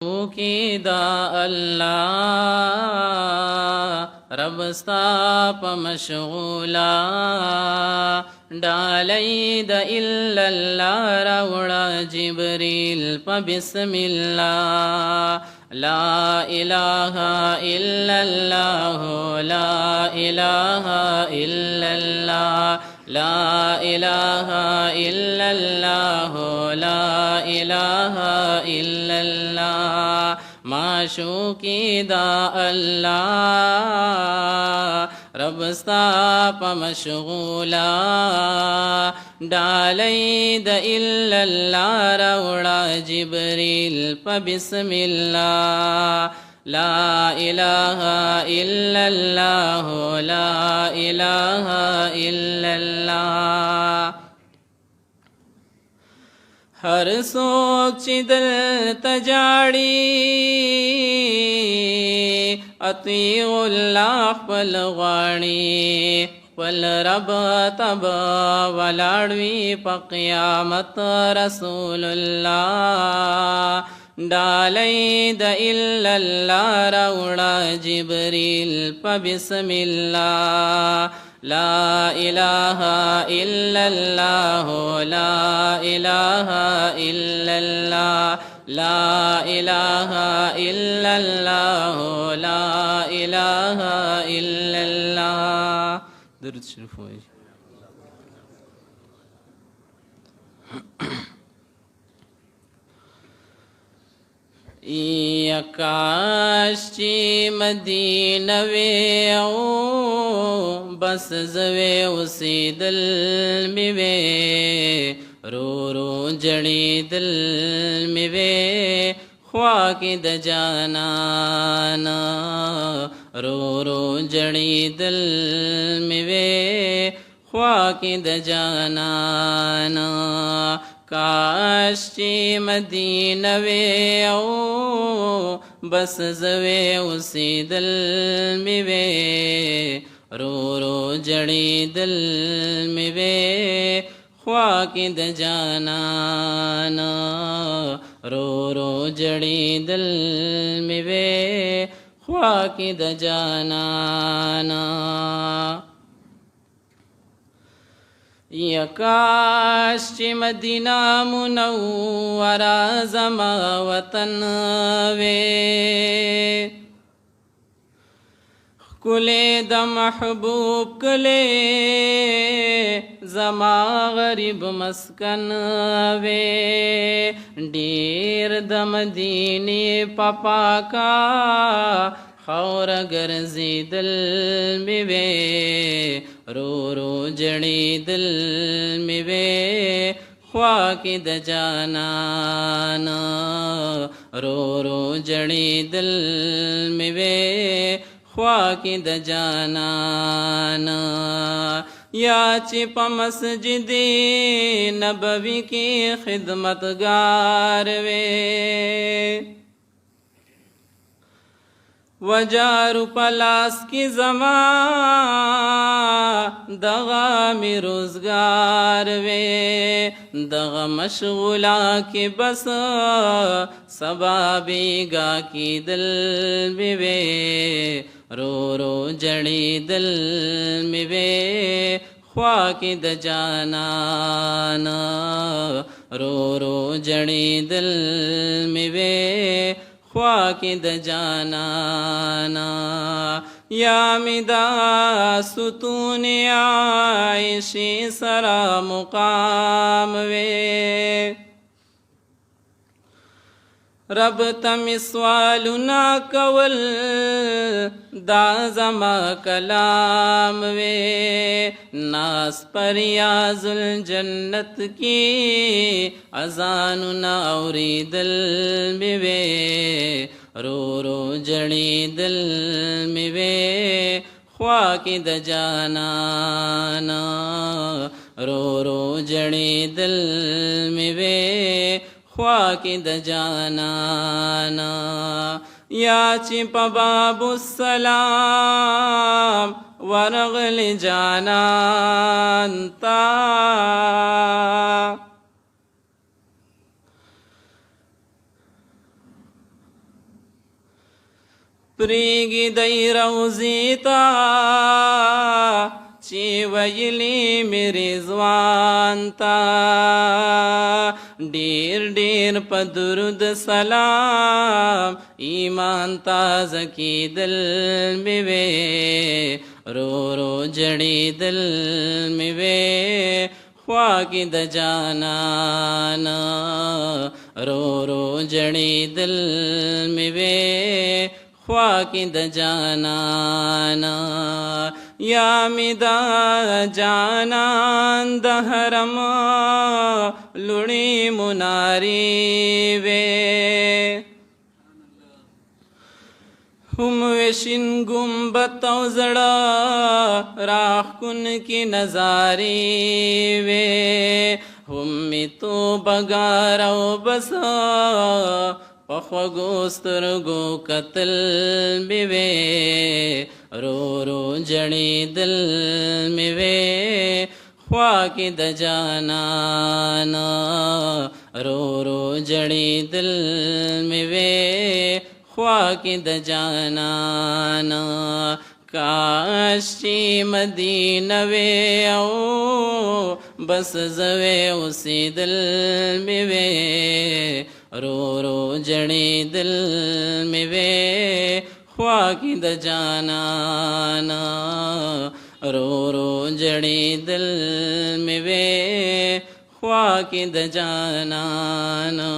की दा अल्लाह रब स्ता प मशगूला डालई द इल्लल्लाह रवड़ा जिब्रील प बिस्मिल्लाह ला इलाहा इल्लल्लाह ला इलाहा इल्लल्लाह ला इलाहा इल्लल्लाह ला इलाहा इल्लल्लाह माशूकी दा अल्लाह रब स्ता प मशगूला डालई द इल्लल्लाह रवड़ा जिब्रील प बिस्मिल्लाह ला इलाहा इल्लल्लाह ला इलाहा इल्लल्लाह हर सोच चिदल तजाड़ी अतीउल्लाह पलवाणी पल रब तब वलाड़वी पक़ियामत रसूलुल्लाह डालई द इल्लल्लाह रवड़ा जिब्रील प बिस्मिल्लाह ला इलाहा इल्लल्लाह ला इलाहा इल्लल्लाह ला इलाहा इल्लल्लाह ला इलाहा इल्लल्लाह दुरूद शरीफ होए यकाशी मदीनवे बस जवे उसी दिल मिवे रो रो जड़ी दिल मिवे ख्वा की द जाना रो रो जड़ी दिल मिवे ख्वा की द जाना काशी मदीनवे बस जवे उसी दिल मिवे रो रो जड़ी दिल मिवे ख्वा की द जाना रो रो जड़ी दिल मिवे ख्वा की द जाना यकाशी मदीना मुनव्वरा ज़मा वतन वे कुले द महबूब कुले ज़मा गरीब मस्कन वे डेर द मदीने पपा का खौर गर्जी दिल मिवे रो रो जड़ी दिल मिवे ख्वा की द जाना रो रो जड़ी दिल मिवे ख्वा की द जाना या चिप मस्जिदी नबवी की खिदमतगार वे वजारु पलास की जमा दगा में रोजगार वे दगा मशगूला के बस सबाबीगा की दिल मिवे रो रो जड़ी दिल मिवे ख्वा की द जाना रो रो जड़ी दिल मिवे ख्वा की द जाना या मिदा सुतून आयशी सरा मुकाम वे रब तमिसवालु ना कवल दाज़मा कलाम वे नास परियाजुल जन्नत की अजानु नाउरी दिल मिवे रो रो जड़ी दिल मिवे ख्वा की द जाना रो रो जड़ी दिल मिवे ख्वा की द जाना या चिप बाबुस्सलाम वरगल जानता پریږي دی روضې ته چې ویلي مې رضوان ته ډېر ډېر په درود سلام ایمان تازه کېدل مې وې رو رو جړېدل مې وې خوا کې د جانانا رو رو جړېدل مې وې خوا کې د جانانا یا می دا جانان د حرم لوڼې منارې وې هم وشین گنبد او زړه راښکونکي نظارې وې هم می توبه ګار او بس په خوږو سترګو کتل مې وې رو رو جړېدل مې وې خوا کې د جانانا رو رو جړېدل مې وې خوا کې د جانانا کاش چې مدینه وې او بس زوی اوسېدل مې وې رو رو جړېدل مې وې خوا کې د جانانا رو رو جړېدل مې وې خوا کې د جانانا